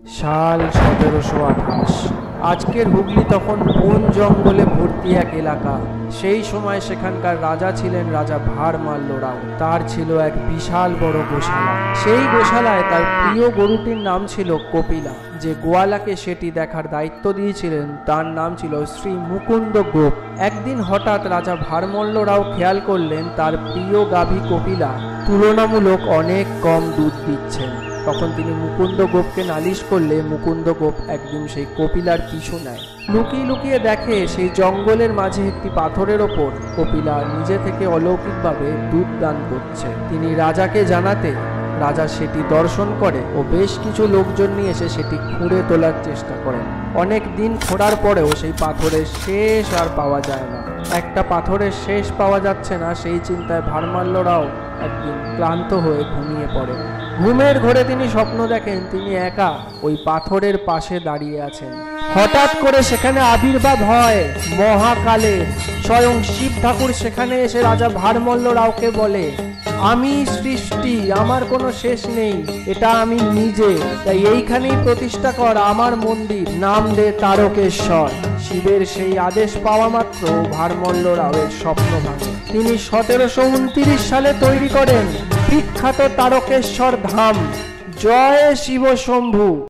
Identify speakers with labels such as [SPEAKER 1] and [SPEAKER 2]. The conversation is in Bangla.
[SPEAKER 1] সাল 1728। আজকের হুগলি তখন বন জঙ্গলে ভর্তি এক এলাকা। সেই সময় সেখানকার রাজা ছিলেন রাজা ভারমাল্য রাও। তার ছিল এক বিশাল বড় গোশালা। সেই গোশালায় তার প্রিয় গরুটির নাম ছিল কপিলা। যে গোয়ালাকে সেটি দেখার দায়িত্ব দিয়েছিলেন তার নাম ছিল শ্রী মুকুন্দ গোপ। একদিন হঠাৎ রাজা ভারমাল্য রাও খেয়াল করলেন তার প্রিয় গাভী কপিলা তুলনামূলক অনেক কম দুধ দিচ্ছেন। তখন তিনি মুকুন্দ গোপকে নালিশ করলে মুকুন্দ গোপ একদিন সেই কপিলার পিছু নেয়। লুকিয়ে লুকিয়ে দেখে সেই জঙ্গলের মাঝে একটি পাথরের ওপর কপিলা নিজে থেকে অলৌকিকভাবে দুধ দান করছে। তিনি রাজাকে জানাতে রাজা সেটি দর্শন করে ও বেশ কিছু লোকজন নিয়ে এসে সেটি খুঁড়ে তোলার চেষ্টা করেন। অনেক দিন খোঁড়ার পরেও সেই পাথরের শেষ আর পাওয়া যায় না। একটা পাথরের শেষ পাওয়া যাচ্ছে না, সেই চিন্তায় ভারমাল্য রাও একদিন ক্লান্ত হয়ে ঘুমিয়ে পড়েন। ঘুমের ঘোরে তিনি স্বপ্ন দেখেন তিনি একা ওই পাথরের পাশে দাঁড়িয়ে আছেন। হঠাৎ করে সেখানে আবির্ভাব হয় মহাকালের। স্বয়ং শিব ঠাকুর সেখানে এসে রাজা ভারমাল্য রাওকে বলে, আমি সৃষ্টি, আমার কোনো শেষ নেই, এটা আমি নিজে, তাই এইখানেই প্রতিষ্ঠা কর আমার মন্দির, নাম দে তারকেশ্বর। শিবের সেই আদেশ পাওয়া মাত্র ভারমাল্য রাওয়ের স্বপ্ন ভাঙে। তিনি 1729 সালে তৈরি করেন বিখ্যাত তারকেশ্বর ধাম। জয় শিব শম্ভু।